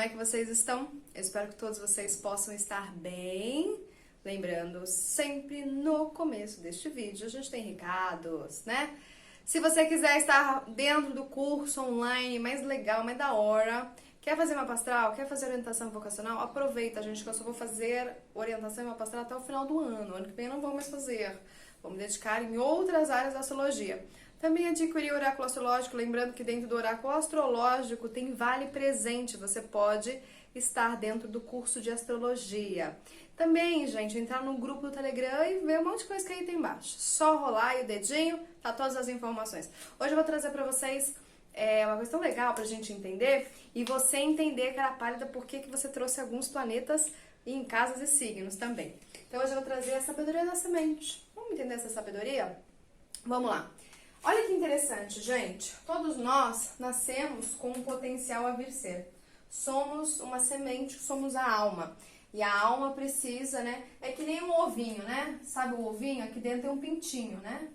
é que vocês estão? Eu espero que todos vocês possam estar bem. Lembrando, sempre no começo deste vídeo a gente tem recados, né? Se você quiser estar dentro do curso online mais legal, mais da hora, quer fazer mapa astral, quer fazer orientação vocacional, aproveita, gente, que eu só vou fazer orientação e mapa astral até o final do ano. Ano que vem eu não vou mais fazer. Vou me dedicar em outras áreas da astrologia. Também adquiri o oráculo astrológico, lembrando que dentro do oráculo astrológico tem vale presente, você pode estar dentro do curso de astrologia. Também, gente, entrar no grupo do Telegram e ver um monte de coisa que aí tem embaixo. Só rolar aí o dedinho, tá todas as informações. Hoje eu vou trazer pra vocês uma questão legal pra gente entender e você entender, cara pálida, por que você trouxe alguns planetas em casas e signos também. Então hoje eu vou trazer a sabedoria da semente. Vamos entender essa sabedoria? Vamos lá. Olha que interessante, gente. Todos nós nascemos com um potencial a vir ser. Somos uma semente, somos a alma. E a alma precisa, né? É que nem um ovinho, né? Sabe o ovinho? Aqui dentro tem um pintinho, né?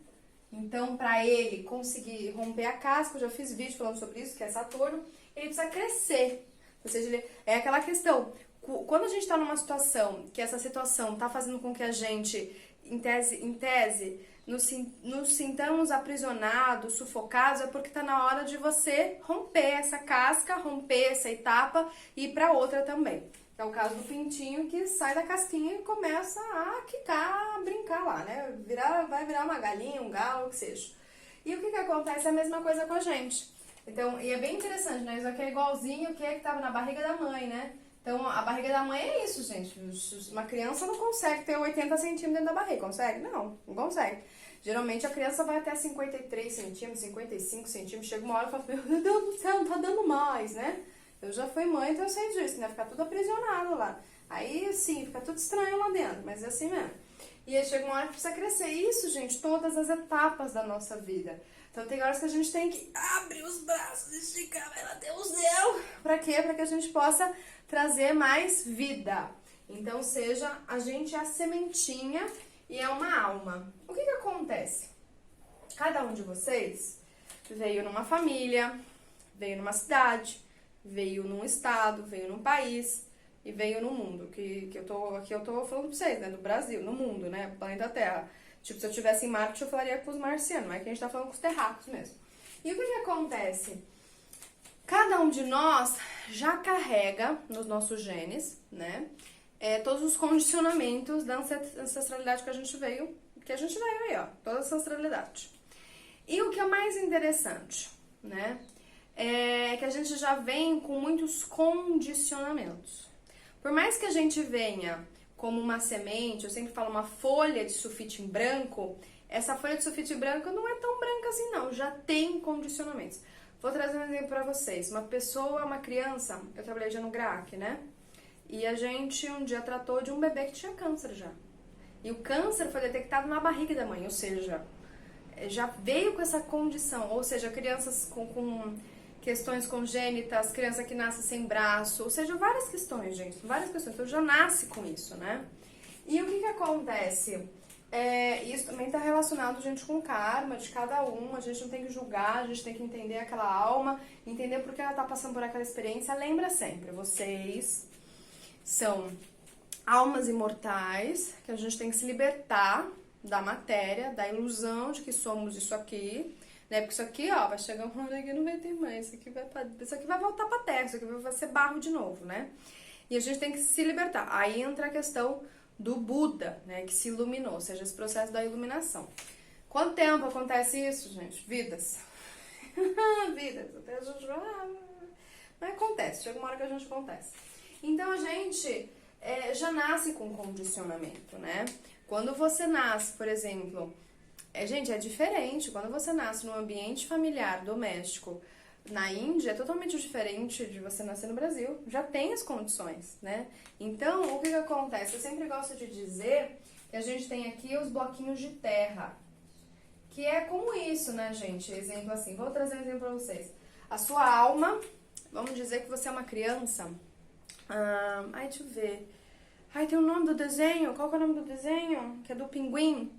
Então, para ele conseguir romper a casca, eu já fiz vídeo falando sobre isso, que é Saturno, ele precisa crescer. Ou seja, é aquela questão. Quando a gente está numa situação, que essa situação está fazendo com que a gente, em tese nos sintamos aprisionados, sufocados, é porque está na hora de você romper essa casca, romper essa etapa e ir para outra também. É o caso do pintinho que sai da casquinha e começa a quicar, a brincar lá, né? Vai virar uma galinha, um galo, o que seja. E o que acontece é a mesma coisa com a gente. Então, e é bem interessante, né? Isso aqui é igualzinho o que estava na barriga da mãe, né? Então, a barriga da mãe é isso, gente. Uma criança não consegue ter 80 centímetros dentro da barriga, consegue? Não consegue. Geralmente a criança vai até 53 centímetros, 55 centímetros, chega uma hora e fala, meu Deus do céu, não tá dando mais, né? Eu já fui mãe, então eu sei disso, né? Ficar tudo aprisionado lá. Aí, sim, fica tudo estranho lá dentro, mas é assim mesmo. E aí chega uma hora que precisa crescer. Isso, gente, todas as etapas da nossa vida. Então tem horas que a gente tem que abrir os braços, esticar, meu Deus do céu. Pra quê? Pra que a gente possa trazer mais vida. Então, seja, a gente é a sementinha e é uma alma. O que acontece? Cada um de vocês veio numa família, veio numa cidade, veio num estado, veio num país e veio no mundo. Que eu tô falando pra vocês, né? Do Brasil, no mundo, né? Planeta Terra. Tipo, se eu estivesse em Marte, eu falaria com os marcianos, mas aqui a gente tá falando com os terráqueos mesmo. E o que acontece? Cada um de nós já carrega nos nossos genes, né? Todos os condicionamentos da ancestralidade que a gente veio aí, ó. Toda essa ancestralidade. E o que é mais interessante, né? É que a gente já vem com muitos condicionamentos. Por mais que a gente venha como uma semente, eu sempre falo uma folha de sulfite em branco, essa folha de sulfite branco não é tão branca assim não, já tem condicionamentos. Vou trazer um exemplo pra vocês. Uma criança, eu trabalhei já no GRAAC, né? E a gente um dia tratou de um bebê que tinha câncer já. E o câncer foi detectado na barriga da mãe, ou seja, já veio com essa condição, ou seja, crianças com questões congênitas, criança que nasce sem braço, ou seja, várias questões, gente, várias questões, então já nasce com isso, né? E o que acontece? Isso também está relacionado, gente, com o karma de cada um, a gente não tem que julgar, a gente tem que entender aquela alma, entender por que ela está passando por aquela experiência. Lembra sempre, vocês são almas imortais, que a gente tem que se libertar da matéria, da ilusão de que somos isso aqui, né? Porque isso aqui, ó, vai chegar uma hora que não vai ter mais, isso aqui vai voltar pra terra, isso aqui vai ser barro de novo, né? E a gente tem que se libertar. Aí entra a questão do Buda, né? Que se iluminou, ou seja, esse processo da iluminação. Quanto tempo acontece isso, gente? Vidas. Vidas. Até a gente mas acontece, chega uma hora que a gente acontece. Então a gente já nasce com condicionamento, né? Quando você nasce, por exemplo, gente, é diferente. Quando você nasce num ambiente familiar, doméstico, na Índia, é totalmente diferente de você nascer no Brasil. Já tem as condições, né? Então, o que acontece? Eu sempre gosto de dizer que a gente tem aqui os bloquinhos de terra, que é como isso, né, gente? Exemplo assim, vou trazer um exemplo pra vocês. A sua alma, vamos dizer que você é uma criança. Deixa eu ver. Tem o nome do desenho. Qual que é o nome do desenho? Que é do pinguim.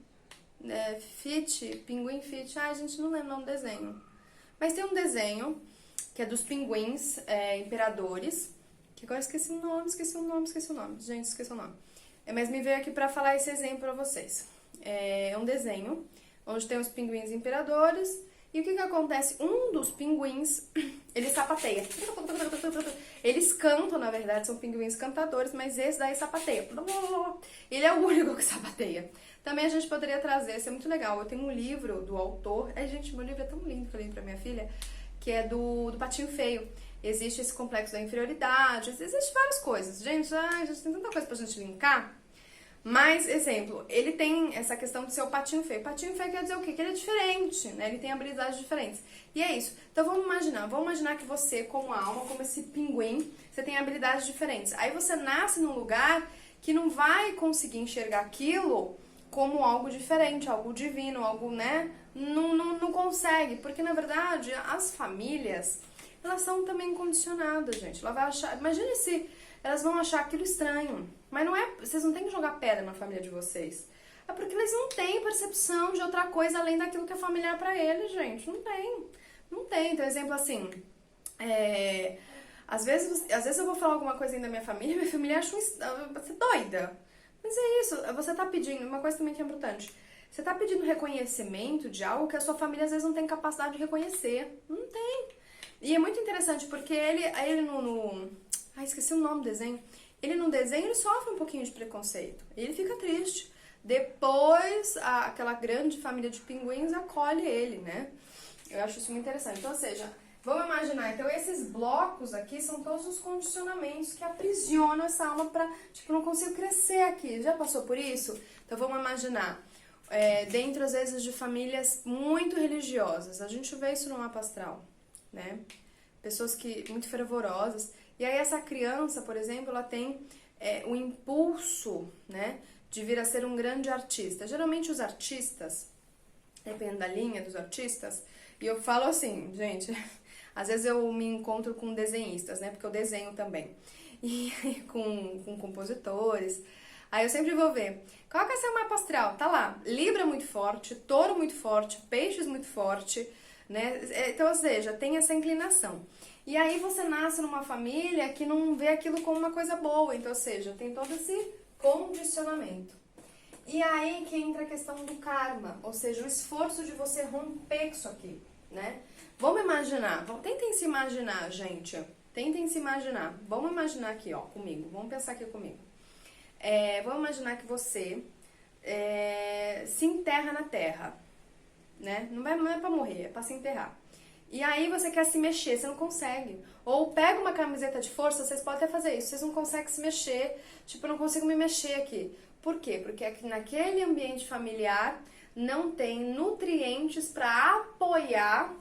Pinguim Fit. A gente não lembra o nome do desenho. Mas tem um desenho que é dos pinguins imperadores, que agora esqueci o nome. Gente, esqueci o nome. Mas me veio aqui pra falar esse exemplo pra vocês. É um desenho onde tem os pinguins imperadores. E o que acontece? Um dos pinguins, ele sapateia. Eles cantam, na verdade, são pinguins cantadores, mas esse daí sapateia. Ele é o único que sapateia. Também a gente poderia trazer, isso é muito legal. Eu tenho um livro do autor. Gente, meu livro é tão lindo que eu li pra minha filha, que é do Patinho Feio. Existe esse complexo da inferioridade, existe várias coisas. Gente, a gente tem tanta coisa pra gente linkar. Mas, exemplo, ele tem essa questão de ser o patinho feio. Patinho feio quer dizer o quê? Que ele é diferente, né? Ele tem habilidades diferentes. E é isso. Então vamos imaginar que você, como alma, como esse pinguim, você tem habilidades diferentes. Aí você nasce num lugar que não vai conseguir enxergar aquilo como algo diferente, algo divino, algo, né? Não consegue, porque na verdade as famílias, elas são também condicionadas, gente. Ela vai achar, imagine se elas vão achar aquilo estranho. Mas não é, vocês não têm que jogar pedra na família de vocês. É porque eles não têm percepção de outra coisa além daquilo que é familiar pra eles, gente. Não tem. Não tem. Então, exemplo assim, às vezes eu vou falar alguma coisa aí da minha família acha você doida. Mas é isso, você tá pedindo, uma coisa também que é importante. Você tá pedindo reconhecimento de algo que a sua família às vezes não tem capacidade de reconhecer. Não tem. E é muito interessante porque ele esqueci o nome do desenho. Ele no desenho ele sofre um pouquinho de preconceito. Ele fica triste. Depois, aquela grande família de pinguins acolhe ele, né? Eu acho isso muito interessante. Então, ou seja, vamos imaginar, então esses blocos aqui são todos os condicionamentos que aprisionam essa alma pra, tipo, não consigo crescer aqui. Já passou por isso? Então vamos imaginar, dentro às vezes de famílias muito religiosas, a gente vê isso no mapa astral, né? Pessoas muito fervorosas. E aí essa criança, por exemplo, ela tem o impulso, né, de vir a ser um grande artista. Geralmente os artistas, dependendo da linha dos artistas, e eu falo assim, gente, às vezes eu me encontro com desenhistas, né, porque eu desenho também, e com compositores. Aí eu sempre vou ver, qual que é seu mapa astral? Tá lá, Libra muito forte, Touro muito forte, Peixes muito forte, né? Então, ou seja, tem essa inclinação. E aí você nasce numa família que não vê aquilo como uma coisa boa, então, ou seja, tem todo esse condicionamento. E aí que entra a questão do karma, ou seja, o esforço de você romper isso aqui, né? Vamos imaginar, tentem se imaginar, gente, tentem se imaginar. Vamos imaginar aqui, ó, comigo, vamos pensar aqui comigo. Vamos imaginar que você se enterra na terra, né? Não é pra morrer, é pra se enterrar. E aí você quer se mexer, você não consegue. Ou pega uma camiseta de força, vocês podem até fazer isso, vocês não conseguem se mexer, tipo, eu não consigo me mexer aqui. Por quê? Porque aqui naquele ambiente familiar não tem nutrientes pra apoiar,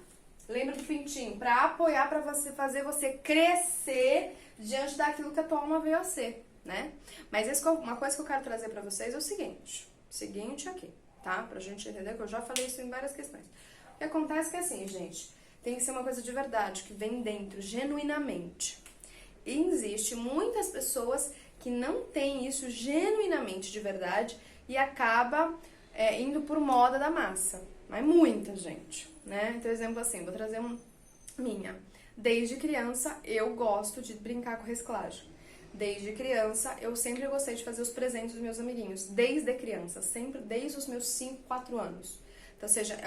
lembra do pintinho? Pra apoiar, pra você fazer você crescer diante daquilo que a tua alma veio a ser, né? Mas uma coisa que eu quero trazer pra vocês é o seguinte aqui, tá? Pra gente entender que eu já falei isso em várias questões. O que acontece é que assim, gente, tem que ser uma coisa de verdade, que vem dentro, genuinamente. E existe muitas pessoas que não têm isso genuinamente de verdade e acaba indo por moda da massa. Mas muita gente, né? Então, exemplo assim, vou trazer minha. Desde criança, eu gosto de brincar com reciclagem. Desde criança, eu sempre gostei de fazer os presentes dos meus amiguinhos. Desde criança, sempre, desde os meus 5, 4 anos. Então, ou seja,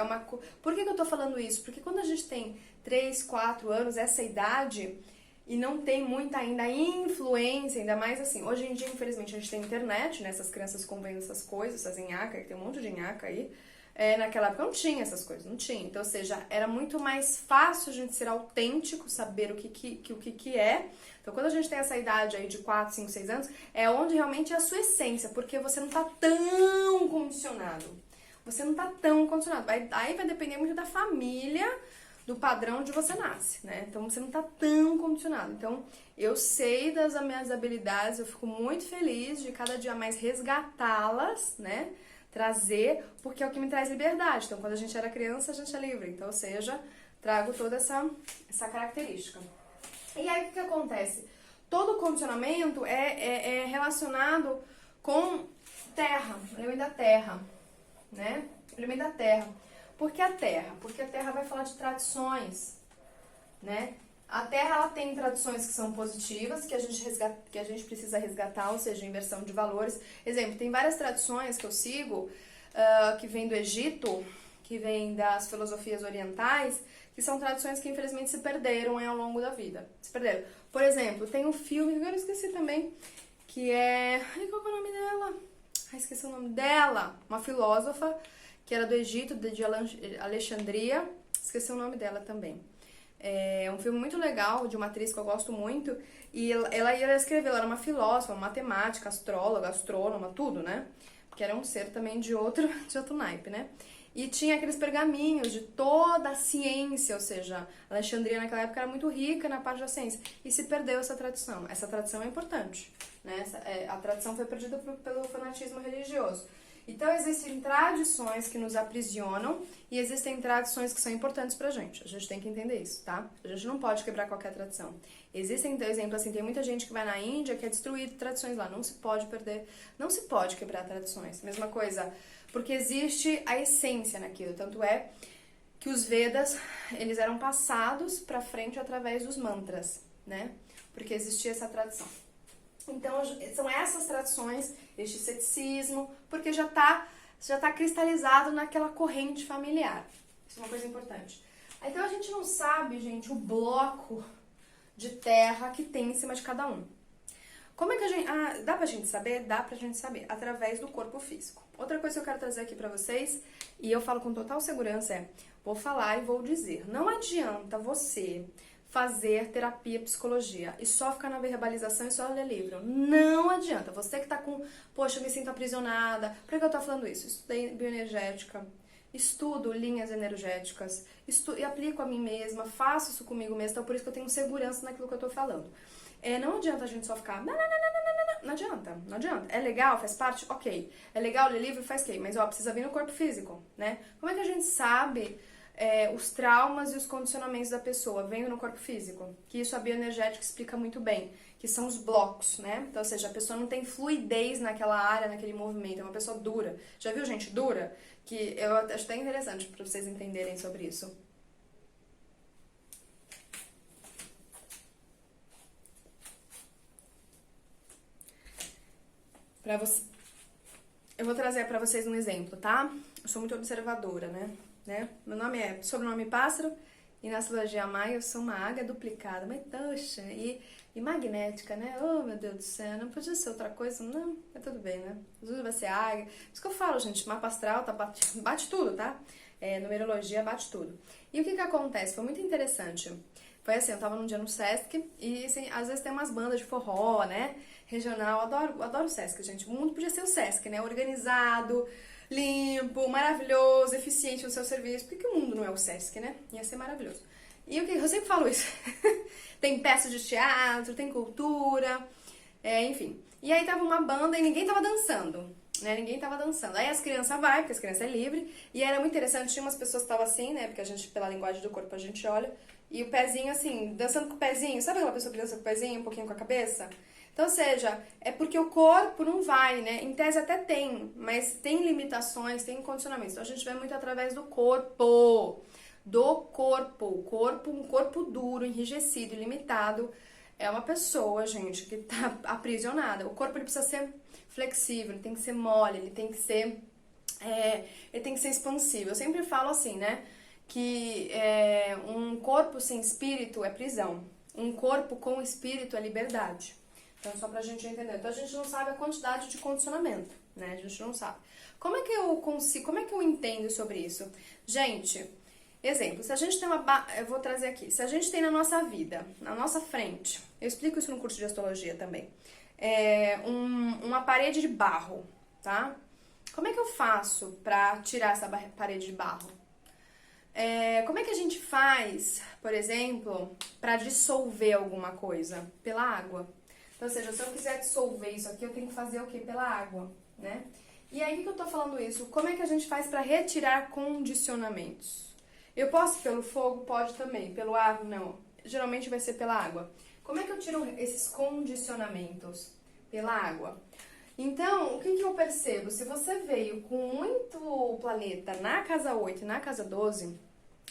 Por que eu tô falando isso? Porque quando a gente tem 3, 4 anos, essa idade, e não tem muita ainda influência, ainda mais assim, hoje em dia, infelizmente, a gente tem internet, né? Essas crianças convendo essas coisas, essas nhaca, que tem um monte de nhaca aí. Naquela época não tinha essas coisas, não tinha. Então, ou seja, era muito mais fácil a gente ser autêntico, saber o que é. Então, quando a gente tem essa idade aí de 4, 5, 6 anos, é onde realmente é a sua essência, porque você não tá tão condicionado. Você não tá tão condicionado. Aí vai depender muito da família, do padrão onde você nasce, né? Então, você não tá tão condicionado. Então, eu sei das minhas habilidades, eu fico muito feliz de cada dia mais resgatá-las, né? Trazer, porque é o que me traz liberdade. Então, quando a gente era criança, a gente é livre. Então, ou seja, trago toda essa característica. E aí, o que acontece? Todo condicionamento é relacionado com terra, elemento da terra, né? Elemento da terra. Por que a terra? Porque a terra vai falar de tradições, né? A Terra ela tem tradições que são positivas, que a gente precisa resgatar, ou seja, inversão de valores. Exemplo, tem várias tradições que eu sigo, que vêm do Egito, que vêm das filosofias orientais, que são tradições que infelizmente se perderam ao longo da vida. Se perderam. Por exemplo, tem um filme, agora eu esqueci também, que é... Ai, qual é o nome dela? Ai, esqueci o nome dela. Uma filósofa que era do Egito, de Alexandria. Esqueci o nome dela também. É um filme muito legal, de uma atriz que eu gosto muito. E ela escreveu, ela era uma filósofa, uma matemática, astróloga, astrônoma, tudo, né? Porque era um ser também de outro naipe, né? E tinha aqueles pergaminhos de toda a ciência, ou seja, Alexandria naquela época era muito rica na parte da ciência. E se perdeu essa tradição. Essa tradição é importante, né? A tradição foi perdida pelo fanatismo religioso. Então, existem tradições que nos aprisionam e existem tradições que são importantes pra gente. A gente tem que entender isso, tá? A gente não pode quebrar qualquer tradição. Existem, por exemplo, assim, tem muita gente que vai na Índia que quer destruir tradições lá. Não se pode perder, não se pode quebrar tradições. Mesma coisa, porque existe a essência naquilo. Tanto é que os Vedas, eles eram passados pra frente através dos mantras, né? Porque existia essa tradição. Então, são essas tradições, este ceticismo, porque já tá cristalizado naquela corrente familiar. Isso é uma coisa importante. Então, a gente não sabe, gente, o bloco de terra que tem em cima de cada um. Como é que a gente... dá pra gente saber? Dá pra gente saber, através do corpo físico. Outra coisa que eu quero trazer aqui pra vocês, e eu falo com total segurança, vou falar e vou dizer, não adianta você fazer terapia, psicologia e só ficar na verbalização e só ler livro. Não adianta. Você que tá com, poxa, eu me sinto aprisionada. Por que eu tô falando isso? Estudei bioenergética, estudo linhas energéticas, e aplico a mim mesma, faço isso comigo mesma, então por isso que eu tenho segurança naquilo que eu tô falando. Não adianta a gente só ficar, não adianta, não adianta. É legal, faz parte? Ok. É legal ler livro? Faz ok. Mas, precisa vir no corpo físico, né? Como é que a gente sabe os traumas e os condicionamentos da pessoa vendo no corpo físico? Que isso a bioenergética explica muito bem, que são os blocos, né? Então, ou seja, a pessoa não tem fluidez naquela área, naquele movimento, é uma pessoa dura. Já viu gente dura? Que eu acho até interessante para vocês entenderem sobre isso. Eu vou trazer pra vocês um exemplo, tá? Eu sou muito observadora, né? Meu nome é sobrenome Pássaro e na astrologia maia eu sou uma águia duplicada, mas toxa e magnética, né? Oh, meu Deus do céu, não podia ser outra coisa? Não, é tudo bem, né? Tudo vai ser águia. Por isso que eu falo, gente, mapa astral bate tudo, tá? Numerologia bate tudo. E o que acontece? Foi muito interessante. Foi assim, eu tava num dia no Sesc e assim, às vezes tem umas bandas de forró, né? Regional, adoro o Sesc, gente. O mundo podia ser o Sesc, né? Organizado, limpo, maravilhoso, eficiente no seu serviço. Por que o mundo não é o Sesc, né? Ia ser maravilhoso. E o que eu sempre falo isso. Tem peças de teatro, tem cultura, enfim. E aí tava uma banda e ninguém tava dançando, né? Ninguém tava dançando. Aí as crianças vai, porque as crianças é livre. E era muito interessante, tinha umas pessoas que estavam assim, né? Porque a gente, pela linguagem do corpo, a gente olha. E o pezinho assim, dançando com o pezinho. Sabe aquela pessoa que dança com o pezinho, um pouquinho com a cabeça? Então, ou seja, é porque o corpo não vai, né? Em tese até tem, mas tem limitações, tem condicionamentos. Então, a gente vê muito através do corpo. Do corpo. O corpo, um corpo duro, enrijecido, ilimitado. É uma pessoa, gente, que tá aprisionada. O corpo, ele precisa ser flexível, ele tem que ser mole, ele tem que ser expansivo. Eu sempre falo assim, né? Que um corpo sem espírito é prisão. Um corpo com espírito é liberdade. Então, só pra gente entender. Então, a gente não sabe a quantidade de condicionamento, né? A gente não sabe. Como é que eu entendo sobre isso? Gente, exemplo, se a gente tem eu vou trazer aqui. Se a gente tem na nossa vida, na nossa frente, eu explico isso no curso de astrologia também, uma parede de barro, tá? Como é que eu faço pra tirar essa parede de barro? Como é que a gente faz, por exemplo, pra dissolver alguma coisa? Pela água. Então, ou seja, se eu quiser dissolver isso aqui, eu tenho que fazer o quê? Pela água, né? E aí, o que eu tô falando isso? Como é que a gente faz pra retirar condicionamentos? Eu posso pelo fogo? Pode também. Pelo ar? Não. Geralmente vai ser pela água. Como é que eu tiro esses condicionamentos? Pela água. Então, o que eu percebo? Se você veio com muito planeta na casa 8 e na casa 12,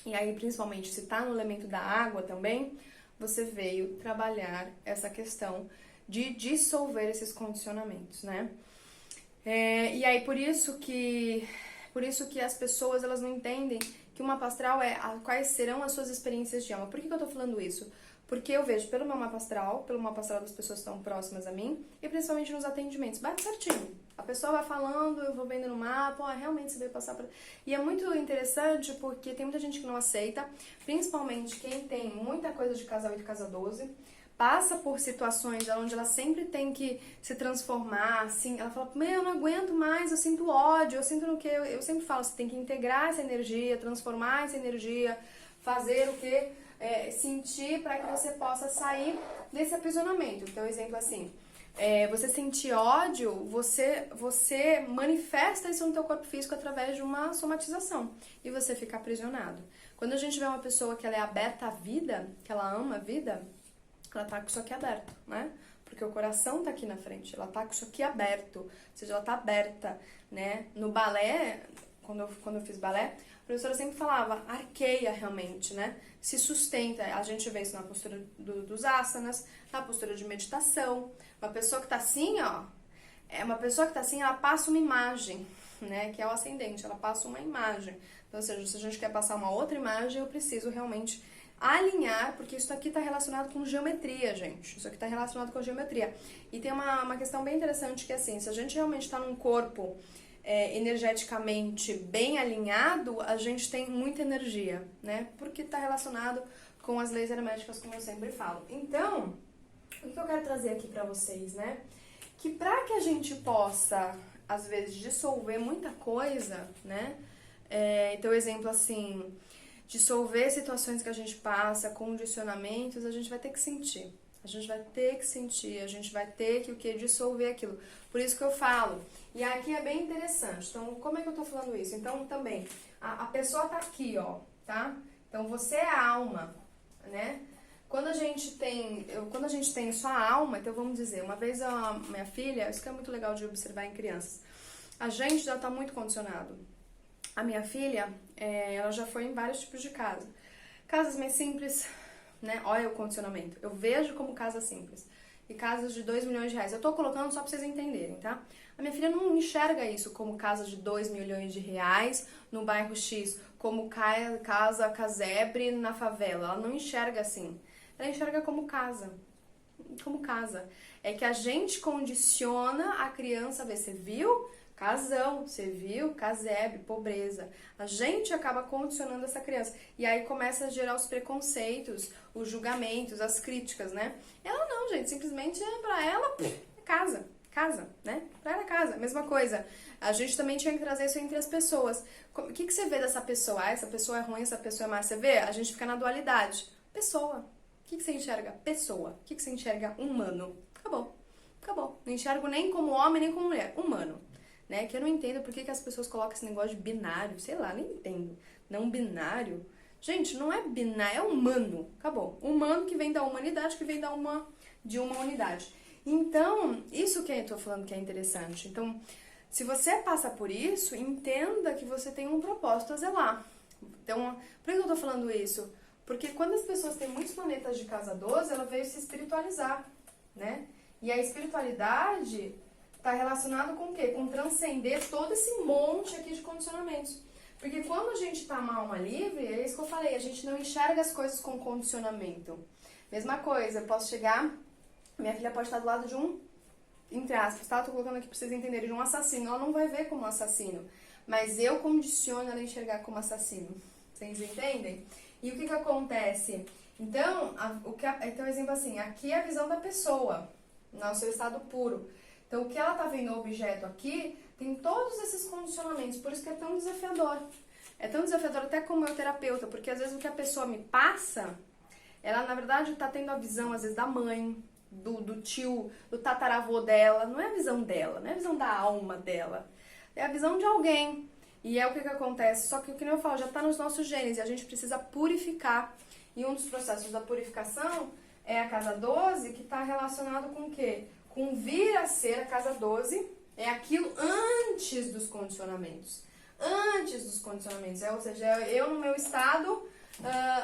e aí principalmente se tá no elemento da água também, você veio trabalhar essa questão de dissolver esses condicionamentos, né? E aí, por isso que as pessoas, elas não entendem que o mapa astral quais serão as suas experiências de alma. Por que eu tô falando isso? Porque eu vejo pelo mapa astral das pessoas que estão próximas a mim, e principalmente nos atendimentos, bate certinho. A pessoa vai falando, eu vou vendo no mapa, realmente você veio passar por... E é muito interessante porque tem muita gente que não aceita, principalmente quem tem muita coisa de casa 8 e casa 12, passa por situações onde ela sempre tem que se transformar, assim, ela fala, eu não aguento mais, eu sinto ódio, eu sinto no que, eu sempre falo, você tem que integrar essa energia, transformar essa energia, fazer o que, sentir para que você possa sair desse aprisionamento. Então, exemplo assim, você sentir ódio, você manifesta isso no teu corpo físico através de uma somatização, e você fica aprisionado. Quando a gente vê uma pessoa que ela é aberta à vida, que ela ama a vida, ela tá com isso aqui aberto, né? Porque o coração tá aqui na frente, ela tá com isso aqui aberto, ou seja, ela tá aberta, né? No balé, quando eu fiz balé, a professora sempre falava, arqueia realmente, né? Se sustenta, a gente vê isso na postura dos asanas, na postura de meditação. Uma pessoa que tá assim, ó, ela passa uma imagem, né? Que é o ascendente, ela passa uma imagem. Então, ou seja, se a gente quer passar uma outra imagem, eu preciso realmente alinhar, porque isso aqui está relacionado com geometria, gente. Isso aqui está relacionado com geometria. E tem uma questão bem interessante que é assim, se a gente realmente está num corpo energeticamente bem alinhado, a gente tem muita energia, né? Porque está relacionado com as leis herméticas, como eu sempre falo. Então, o que eu quero trazer aqui para vocês, né? Que para que a gente possa, às vezes, dissolver muita coisa, né? Então, exemplo assim, dissolver situações que a gente passa, condicionamentos, a gente vai ter que sentir. A gente vai ter que sentir, a gente vai ter que dissolver aquilo. Por isso que eu falo. E aqui é bem interessante. Então, como é que eu tô falando isso? Então, também, a pessoa tá aqui, ó, tá? Então, você é a alma, né? Quando a gente tem só a alma, então vamos dizer, uma vez a minha filha, isso que é muito legal de observar em crianças, a gente já tá muito condicionado. A minha filha, ela já foi em vários tipos de casa. Casas mais simples, né? Olha o condicionamento. Eu vejo como casa simples. E casas de 2 milhões de reais. Eu tô colocando só pra vocês entenderem, tá? A minha filha não enxerga isso como casa de 2 milhões de reais no bairro X, como casa casebre na favela. Ela não enxerga assim. Ela enxerga como casa. Como casa. É que a gente condiciona a criança a ver. Você viu? Casão, você viu? Casebre, pobreza. A gente acaba condicionando essa criança. E aí começa a gerar os preconceitos, os julgamentos, as críticas, né? Ela não, gente. Simplesmente, pra ela, é casa. Casa, né? Pra ela é casa. Mesma coisa. A gente também tinha que trazer isso entre as pessoas. O que você vê dessa pessoa? Essa pessoa é ruim, essa pessoa é má. Você vê? A gente fica na dualidade. Pessoa. O que você enxerga? Pessoa. O que você enxerga? Humano. Acabou. Acabou. Não enxergo nem como homem, nem como mulher. Humano. Né? Que eu não entendo por que as pessoas colocam esse negócio de binário, sei lá, nem entendo. Não binário. Gente, não é binário, é humano. Acabou. Humano que vem da humanidade, que vem de uma unidade. Então, isso que eu tô falando que é interessante. Então, se você passa por isso, entenda que você tem um propósito a zelar. Então, por que eu tô falando isso? Porque quando as pessoas têm muitos planetas de casa 12, ela veio se espiritualizar, né? E a espiritualidade está relacionado com o quê? Com transcender todo esse monte aqui de condicionamentos. Porque quando a gente tá uma alma livre, é isso que eu falei, a gente não enxerga as coisas com condicionamento. Mesma coisa, eu posso chegar, minha filha pode estar do lado de um, entre aspas, tá? Eu tô colocando aqui pra vocês entenderem, de um assassino. Ela não vai ver como assassino, mas eu condiciono ela a enxergar como assassino. Vocês entendem? E o que que acontece? Então, então, exemplo assim, aqui é a visão da pessoa, no seu estado puro. Então, o que ela tá vendo, o objeto aqui, tem todos esses condicionamentos, por isso que é tão desafiador. É tão desafiador até como meu terapeuta, porque às vezes o que a pessoa me passa, ela na verdade tá tendo a visão, às vezes, da mãe, do tio, do tataravô dela, não é a visão dela, não é a visão da alma dela, é a visão de alguém. E é o que acontece, só que o que eu falo, já tá nos nossos genes e a gente precisa purificar. E um dos processos da purificação é a casa 12, que tá relacionado com o quê? Com vir a ser a casa 12, é aquilo antes dos condicionamentos. Antes dos condicionamentos, ou seja, eu no meu estado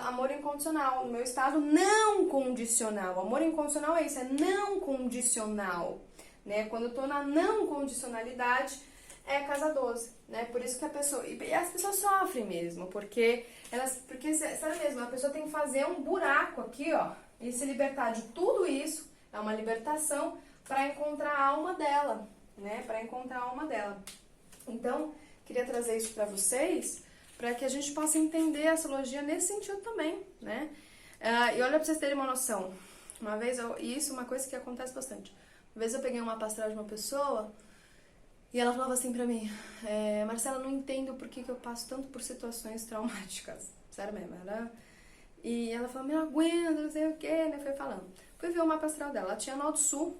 amor incondicional, no meu estado não condicional. Amor incondicional é isso, é não condicional, né? Quando eu tô na não condicionalidade, é casa 12, né? Por isso que a pessoa... E as pessoas sofrem mesmo, porque sério mesmo, a pessoa tem que fazer um buraco aqui, ó, e se libertar de tudo isso, é uma libertação para encontrar a alma dela, né? Para encontrar a alma dela. Então, queria trazer isso para vocês, para que a gente possa entender a astrologia nesse sentido também, né? E olha, para vocês terem uma noção, uma vez, e isso é uma coisa que acontece bastante, uma vez eu peguei uma astral de uma pessoa, e ela falava assim pra mim, Marcela, não entendo por que eu passo tanto por situações traumáticas, sério mesmo, e ela falou, meu, aguenta, não sei o que, né, foi falando. Fui ver o mapa astral dela, ela tinha Norte Sul,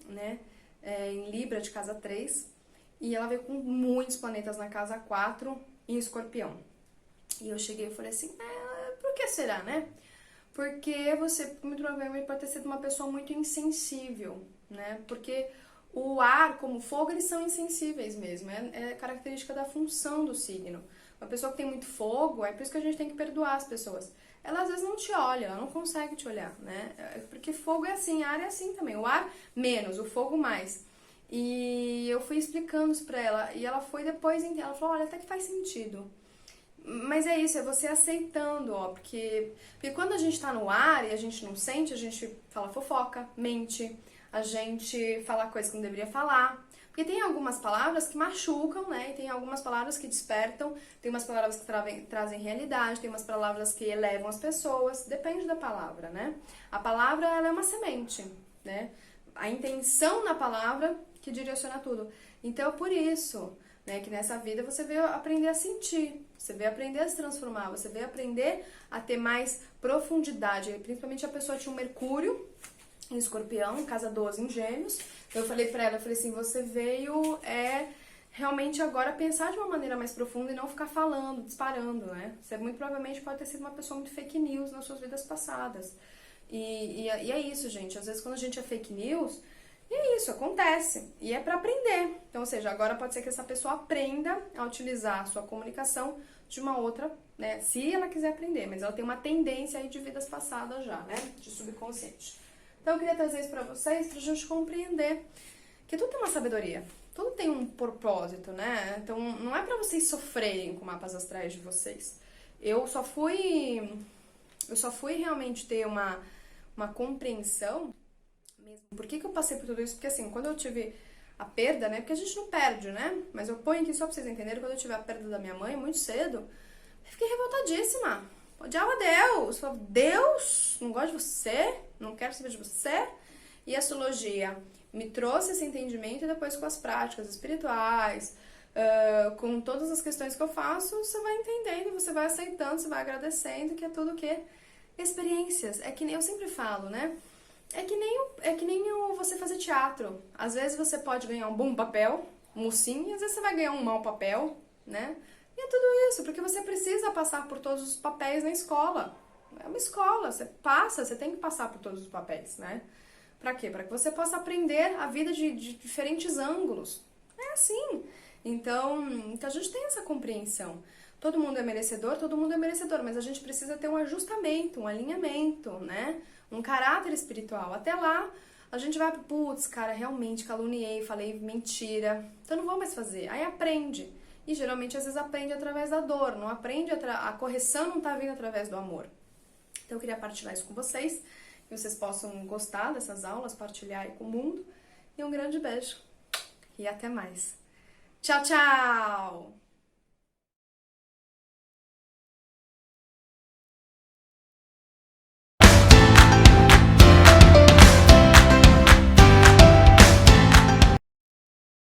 né, em Libra de casa 3, e ela veio com muitos planetas na casa 4 em Escorpião. E eu cheguei e falei assim, por que será, né? Porque você, muito provavelmente, pode ter sido uma pessoa muito insensível, né? Porque o ar, como o fogo, eles são insensíveis mesmo, é característica da função do signo. Uma pessoa que tem muito fogo, é por isso que a gente tem que perdoar as pessoas. Ela às vezes não te olha, ela não consegue te olhar, né? Porque fogo é assim, ar é assim também. O ar menos, o fogo mais. E eu fui explicando isso pra ela, e ela foi depois, ela falou, olha, até que faz sentido. Mas é isso, é você aceitando, ó, porque quando a gente tá no ar e a gente não sente, a gente fala fofoca, mente, a gente fala coisas que não deveria falar. Porque tem algumas palavras que machucam, né? E tem algumas palavras que despertam, tem umas palavras que trazem realidade, tem umas palavras que elevam as pessoas, depende da palavra, né? A palavra, ela é uma semente, né? A intenção na palavra que direciona tudo. Então, por isso, né, que nessa vida você veio aprender a sentir, você veio aprender a se transformar, você veio aprender a ter mais profundidade. Principalmente a pessoa tinha um Mercúrio em Escorpião, casa 12 em Gêmeos. Eu falei pra ela, eu falei assim, você veio realmente agora pensar de uma maneira mais profunda e não ficar falando, disparando, né? Você muito provavelmente pode ter sido uma pessoa muito fake news nas suas vidas passadas. E é isso, gente. Às vezes quando a gente é fake news, e é isso, acontece. E é pra aprender. Então, ou seja, agora pode ser que essa pessoa aprenda a utilizar a sua comunicação de uma outra, né? Se ela quiser aprender, mas ela tem uma tendência aí de vidas passadas já, né? De subconsciente. Então eu queria trazer isso pra vocês, pra gente compreender que tudo tem uma sabedoria, tudo tem um propósito, né? Então não é pra vocês sofrerem com mapas astrais de vocês. Eu só fui realmente ter uma compreensão mesmo. Por que eu passei por tudo isso? Porque assim, quando eu tive a perda, né? Porque a gente não perde, né? Mas eu ponho aqui só pra vocês entenderem, quando eu tive a perda da minha mãe, muito cedo, eu fiquei revoltadíssima. Odiava Deus. Falava, Deus, não gosto de você, não quero saber de você. E a astrologia me trouxe esse entendimento, e depois com as práticas espirituais, com todas as questões que eu faço, você vai entendendo, você vai aceitando, você vai agradecendo, que é tudo que experiências. É que nem eu sempre falo, né? É que nem você fazer teatro. Às vezes você pode ganhar um bom papel, um mocinho, e às vezes você vai ganhar um mau papel, né? E é tudo isso, porque você precisa passar por todos os papéis na escola. É uma escola, você passa, você tem que passar por todos os papéis, né? Pra quê? Pra que você possa aprender a vida de diferentes ângulos. É assim. Então, que a gente tem essa compreensão. Todo mundo é merecedor, mas a gente precisa ter um ajustamento, um alinhamento, né? Um caráter espiritual. Até lá, a gente vai, putz, cara, realmente caluniei, falei mentira, então não vou mais fazer. Aí aprende. E geralmente, às vezes, aprende através da dor, não aprende, a correção não tá vindo através do amor. Então, eu queria partilhar isso com vocês, que vocês possam gostar dessas aulas, partilhar aí com o mundo. E um grande beijo. E até mais. Tchau, tchau!